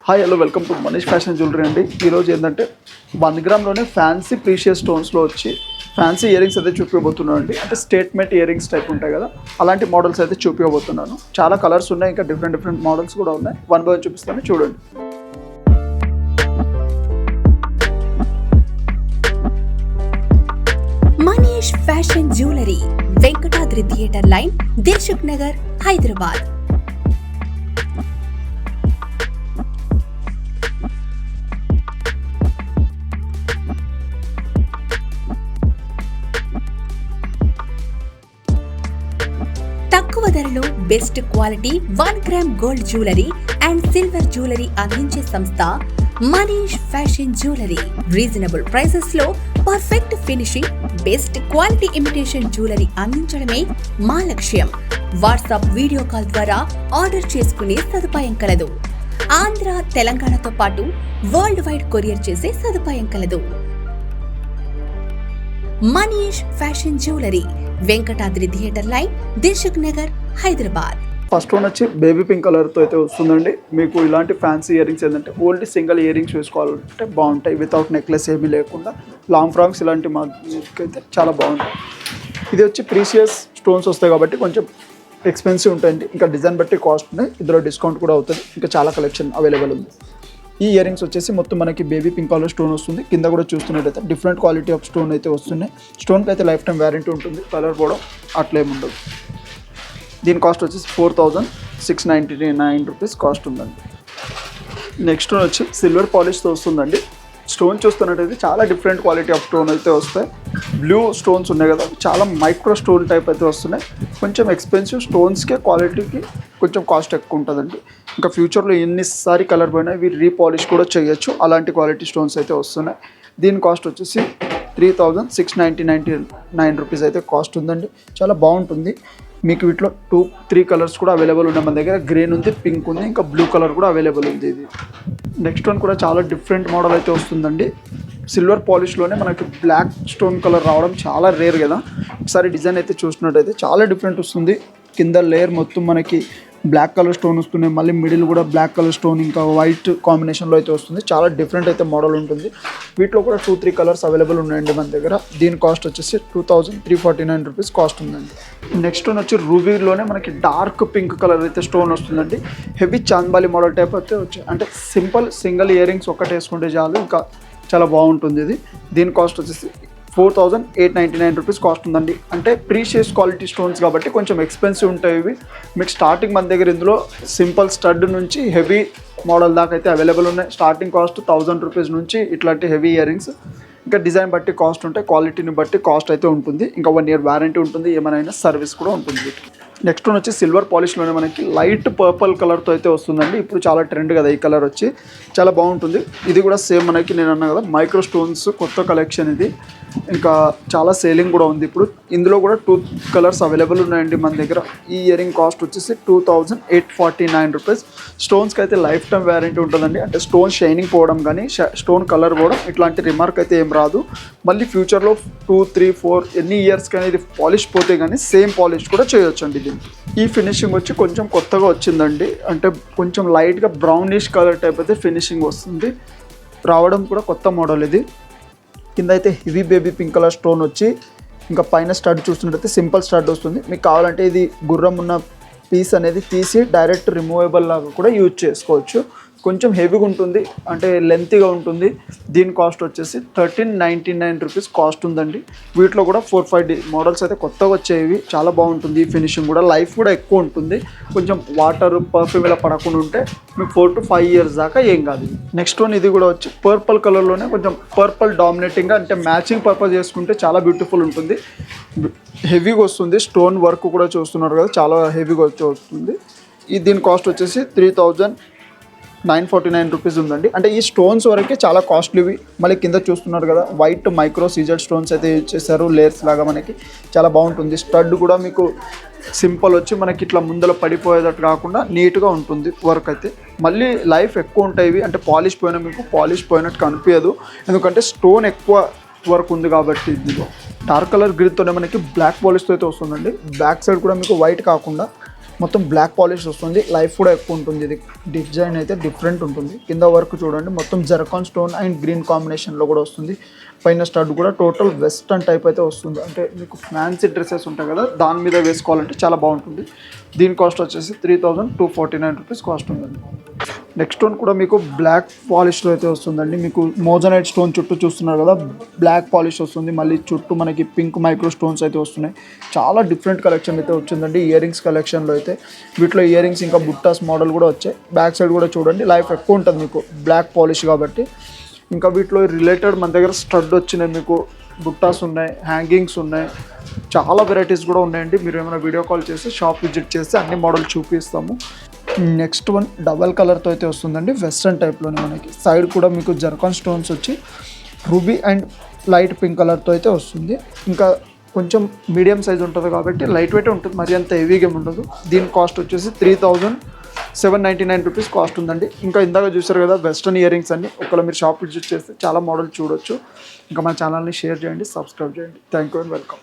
Hi hello welcome to Manish fashion jewellery అండి. ఈరోజు ఏంటంటే 1 గ్రామ్లోనే ఫ్యాన్సీ ప్రీషియస్ స్టోన్స్లో వచ్చి ఫ్యాన్సీ ఇయర్ రింగ్స్ అయితే చూపించబోతున్నాను అండి. అంటే స్టేట్మెంట్ ఇయర్ రింగ్స్ టైప్ ఉంటాయి కదా, అలాంటి మోడల్స్ అయితే చూపించబోతున్నాను. చాలా కలర్స్ ఉన్నాయి, ఇంకా డిఫరెంట్ మోడల్స్ కూడా ఉన్నాయి. వన్ బై వన్ చూపిస్తాను, చూడండి. Manish fashion jewellery, Venkatadri theatre line, Dilsukh Nagar, Hyderabad. తక్కువ ధరలో best quality 1 gram gold jewellery and silver jewellery అందించే సంస్థ Manish fashion jewellery. Reasonable prices లో perfect finishing, best quality imitation jewellery అందించడమే మా లక్ష్యం. వాట్సాప్ వీడియో కాల్ ద్వారా ఆర్డర్ చేసుకునే సదుపాయం కలదు. ఆంధ్ర, తెలంగాణతో పాటు వరల్డ్ వైడ్ కొరియర్ చేసే సదుపాయం కలదు. Manish fashion jewellery, Venkatadri theatre line, Dilsukh Nagar, Hyderabad. First one వచ్చి బేబీ పింక్ కలర్తో అయితే వస్తుందండి. మీకు ఇలాంటి ఫ్యాన్సీ ఇయర్ రింగ్స్ ఏంటంటే ఓన్లీ సింగిల్ ఇయర్ రింగ్స్ వేసుకోవాలంటే బాగుంటాయి, వితౌట్ నెక్లెస్ ఏమీ లేకుండా. లాంగ్ ఫ్రాక్స్ ఇలాంటి అయితే చాలా బాగుంటాయి. ఇది వచ్చి ప్రీషియస్ స్టోన్స్ వస్తాయి కాబట్టి కొంచెం ఎక్స్పెన్సివ్ ఉంటాయండి. ఇంకా డిజైన్ బట్టి కాస్ట్ ఉన్నాయి, ఇందులో డిస్కౌంట్ కూడా అవుతుంది. ఇంకా చాలా కలెక్షన్ అవైలబుల్ ఉంది. ఈ ఇయర్ రింగ్స్ వచ్చేసి మొత్తం మనకి బేబీ పింక్ కలర్ స్టోన్ వస్తుంది. కింద కూడా చూస్తున్నట్టయితే డిఫరెంట్ క్వాలిటీ ఆఫ్ స్టోన్ అయితే వస్తున్నాయి. స్టోన్కి అయితే లైఫ్ టైం వారంటీ ఉంటుంది, కలర్ కూడా అట్లేమి ఉండదు. దీని కాస్ట్ వచ్చేసి 4699 రూపీస్ కాస్ట్ ఉందండి. నెక్స్ట్ వచ్చి సిల్వర్ పాలిష్తో వస్తుందండి. స్టోన్ చూస్తున్నట్టయితే చాలా డిఫరెంట్ క్వాలిటీ ఆఫ్ స్టోన్ అయితే వస్తాయి. బ్లూ స్టోన్స్ ఉన్నాయి కదా, చాలా మైక్రో స్టోన్ టైప్ అయితే వస్తున్నాయి. కొంచెం ఎక్స్పెన్సివ్ స్టోన్స్కే, క్వాలిటీకి కొంచెం కాస్ట్ ఎక్కువ ఉంటుందండి. ఇంకా ఫ్యూచర్లో ఎన్నిసారి కలర్ పోయినా ఇవి రీపాలిష్ కూడా చేయొచ్చు, అలాంటి క్వాలిటీ స్టోన్స్ అయితే వస్తున్నాయి. దీని కాస్ట్ వచ్చేసి 3699 రూపీస్ అయితే కాస్ట్ ఉందండి. చాలా బాగుంటుంది. మీకు వీటిలో 2-3 కలర్స్ కూడా అవైలబుల్ ఉన్నాయి మన దగ్గర. గ్రీన్ ఉంది, పింక్ ఉంది, ఇంకా బ్లూ కలర్ కూడా అవైలబుల్ ఉంది. ఇది నెక్స్ట్ వన్ కూడా చాలా డిఫరెంట్ మోడల్ అయితే వస్తుందండి. సిల్వర్ పాలిష్లోనే మనకి బ్లాక్ స్టోన్ కలర్ రావడం చాలా రేర్ కదా. ఒకసారి డిజైన్ అయితే చూసినట్టయితే చాలా డిఫరెంట్ వస్తుంది. కింద లేయర్ మొత్తం మనకి బ్లాక్ కలర్ స్టోన్ వస్తున్నాయి, మళ్ళీ మిడిల్ కూడా బ్లాక్ కలర్ స్టోన్ ఇంకా వైట్ కాంబినేషన్లో అయితే వస్తుంది. చాలా డిఫరెంట్ అయితే మోడల్ ఉంటుంది. వీటిలో కూడా 2-3 కలర్స్ అవైలబుల్ ఉన్నాయండి మన దగ్గర. దీని కాస్ట్ వచ్చేసి 2349 రూపీస్ కాస్ట్ ఉందండి. నెక్స్ట్ వన్ వచ్చి రూబీలోనే మనకి డార్క్ పింక్ కలర్ అయితే స్టోన్ వస్తుందండి. హెవీ చాంద్బాలి మోడల్ టైప్ అయితే వచ్చి, అంటే సింపుల్ సింగిల్ ఇయర్ రింగ్స్ ఒక్కటి వేసుకుంటే చాలు, ఇంకా చాలా బాగుంటుంది ఇది. దీని కాస్ట్ వచ్చేసి 4899 రూపీస్ కాస్ట్ ఉందండి. అంటే ప్రీషియస్ క్వాలిటీ స్టోన్స్ కాబట్టి కొంచెం ఎక్స్పెన్సివ్ ఉంటాయి ఇవి. మీకు స్టార్టింగ్ మన దగ్గర ఇందులో సింపుల్ స్టడ్ నుంచి హెవీ మోడల్ దాకా అయితే అవైలబుల్ ఉన్నాయి. స్టార్టింగ్ కాస్ట్ 1000 రూపీస్ నుంచి ఇట్లాంటి హెవీ ఇయర్ రింగ్స్. ఇంకా డిజైన్ బట్టి కాస్ట్ ఉంటాయి, క్వాలిటీని బట్టి కాస్ట్ అయితే ఉంటుంది. ఇంకా 1 ఇయర్ వారంటీ ఉంటుంది, ఏమైనా సర్వీస్ కూడా ఉంటుంది వీటికి. నెక్స్ట్ వన్ వచ్చి సిల్వర్ పాలిష్లోనే మనకి లైట్ పర్పుల్ కలర్తో అయితే వస్తుందండి. ఇప్పుడు చాలా ట్రెండ్ కదా ఈ కలర్ వచ్చి, చాలా బాగుంటుంది. ఇది కూడా సేమ్ మనకి నేను అన్నా కదా మైక్రో స్టోన్స్ కొత్త కలెక్షన్ ఇది. ఇంకా చాలా సేలింగ్ కూడా ఉంది ఇప్పుడు. ఇందులో కూడా 2 కలర్స్ అవైలబుల్ ఉన్నాయండి మన దగ్గర. ఈ ఇయర్ రింగ్ కాస్ట్ వచ్చేసి 2849 రూపీస్. స్టోన్స్కి అయితే లైఫ్ టైం వారంటీ ఉంటుందండి. అంటే స్టోన్ షైనింగ్ పోవడం కానీ, స్టోన్ కలర్ పోవడం ఇట్లాంటి రిమార్క్ అయితే ఏం రాదు. మళ్ళీ ఫ్యూచర్లో 2-3-4 ఎన్ని ఇయర్స్ కానీ ఇది పాలిష్ పోతే కానీ సేమ్ పాలిష్ కూడా చేయొచ్చు అండి. ఈ ఫినిషింగ్ వచ్చి కొంచెం కొత్తగా వచ్చిందండి. అంటే కొంచెం లైట్గా బ్రౌనిష్ కలర్ టైప్ అయితే ఫినిషింగ్ వస్తుంది, రావడం కూడా కొత్త మోడల్ ఇది. కింద అయితే heavy baby pink colour stone వచ్చి, ఇంకా పైన స్టడ్ చూస్తున్నట్టయితే సింపుల్ స్టడ్ వస్తుంది. మీకు కావాలంటే ఇది గుర్రం ఉన్న పీస్ అనేది తీసి డైరెక్ట్ రిమూవబుల్ లాగా కూడా యూజ్ చేసుకోవచ్చు. కొంచెం హెవీగా ఉంటుంది, అంటే లెంతీగా ఉంటుంది. దీని కాస్ట్ వచ్చేసి 1399 రూపీస్ కాస్ట్ ఉందండి. వీటిలో కూడా 4-5 మోడల్స్ అయితే కొత్తగా వచ్చేవి. చాలా బాగుంటుంది. ఈ ఫినిషింగ్ కూడా లైఫ్ కూడా ఎక్కువ ఉంటుంది. కొంచెం వాటర్ పర్ఫ్యూమ్ ఇలా పడకుండా ఉంటే మీకు 4 to 5 ఇయర్స్ దాకా ఏం కాదు. నెక్స్ట్ వన్ ఇది కూడా వచ్చి పర్పుల్ కలర్లోనే కొంచెం పర్పుల్ డామినేటింగ్గా, అంటే మ్యాచింగ్ పర్పస్ చేసుకుంటే చాలా బ్యూటిఫుల్ ఉంటుంది. హెవీగా వస్తుంది. స్టోన్ వర్క్ కూడా చూస్తున్నారు కదా, చాలా హెవీగా వస్తుంది. దీని కాస్ట్ వచ్చేసి 3949 రూపీస్ ఉందండి. అంటే ఈ స్టోన్స్ వరకే చాలా కాస్ట్లీవి. మళ్ళీ కింద చూస్తున్నారు కదా వైట్ మైక్రో సీజర్ స్టోన్స్ అయితే యూజ్ చేశారు, లేయర్స్ లాగా. మనకి చాలా బాగుంటుంది. స్టడ్ కూడా మీకు సింపుల్ వచ్చి మనకి ఇట్లా ముందర పడిపోయేటట్టు కాకుండా నీట్గా ఉంటుంది వర్క్ అయితే. మళ్ళీ లైఫ్ ఎక్కువ ఉంటాయి ఇవి. అంటే పాలిష్ పోయినా మీకు పాలిష్ పోయినట్టు కనిపించదు, ఎందుకంటే స్టోన్ ఎక్కువ వర్క్ ఉంది కాబట్టి. ఇందులో డార్క్ కలర్ గ్రిడ్తోనే మనకి బ్లాక్ పాలిష్తో అయితే వస్తుందండి. బ్యాక్ సైడ్ కూడా మీకు వైట్ కాకుండా మొత్తం బ్లాక్ పాలిష్ వస్తుంది, లైఫ్ కూడా ఎక్కువ ఉంటుంది. ఇది డిజైన్ అయితే డిఫరెంట్ ఉంటుంది. కింద వర్క్ చూడండి, మొత్తం జర్కాన్ స్టోన్ అండ్ గ్రీన్ కాంబినేషన్లో కూడా వస్తుంది. పైన స్టడ్ కూడా టోటల్ వెస్టర్న్ టైప్ అయితే వస్తుంది. అంటే మీకు ఫ్యాన్సీ డ్రెస్సెస్ ఉంటాయి కదా, దాని మీద వేసుకోవాలంటే చాలా బాగుంటుంది. దీని కాస్ట్ వచ్చేసి 3249 రూపీస్ కాస్ట్ ఉందండి. నెక్స్ట్ వన్ కూడా మీకు బ్లాక్ పాలిష్లో అయితే వస్తుందండి. మీకు మోజనైట్ స్టోన్ చుట్టూ చూస్తున్నారు కదా, బ్లాక్ పాలిష్ వస్తుంది. మళ్ళీ చుట్టూ మనకి పింక్ మైక్రో స్టోన్స్ అయితే వస్తున్నాయి. చాలా డిఫరెంట్ కలెక్షన్ అయితే వచ్చిందండి. ఇయర్ రింగ్స్ కలెక్షన్లో అయితే వీటిలో ఇయర్ రింగ్స్ ఇంకా బుట్టాస్ మోడల్ కూడా వచ్చాయి. బ్యాక్ సైడ్ కూడా చూడండి, లైఫ్ ఎక్కువ ఉంటుంది మీకు బ్లాక్ పాలిష్ కాబట్టి. ఇంకా వీటిలో రిలేటెడ్ మన దగ్గర స్టడ్ వచ్చినాయి, మీకు బుట్టాస్ ఉన్నాయి, హ్యాంగింగ్స్ ఉన్నాయి, చాలా వెరైటీస్ కూడా ఉన్నాయండి. మీరు ఏమైనా వీడియో కాల్ చేసి షాప్ విజిట్ చేస్తే అన్ని మోడల్ చూపిస్తాము. నెక్స్ట్ వన్ డబల్ కలర్తో అయితే వస్తుందండి, వెస్ట్రన్ టైప్లోనే. మనకి సైడ్ కూడా మీకు జర్కాన్ స్టోన్స్ వచ్చి రూబీ అండ్ లైట్ పింక్ కలర్తో అయితే వస్తుంది. ఇంకా కొంచెం మీడియం సైజ్ ఉంటుంది కాబట్టి లైట్ వెయిట్ ఉంటుంది, మరి అంత హెవీగా ఉండదు. దీని కాస్ట్ వచ్చేసి 3799 రూపీస్ కాస్ట్ ఉందండి. ఇంకా ఇందాక చూసారు కదా వెస్ట్రన్ ఇయర్ రింగ్స్ అన్ని, ఒకవేళ మీరు షాప్ విజిట్ చేస్తే చాలా మోడల్ చూడొచ్చు. ఇంకా మన ఛానల్ని షేర్ చేయండి, సబ్స్క్రైబ్ చేయండి. Thank you and welcome.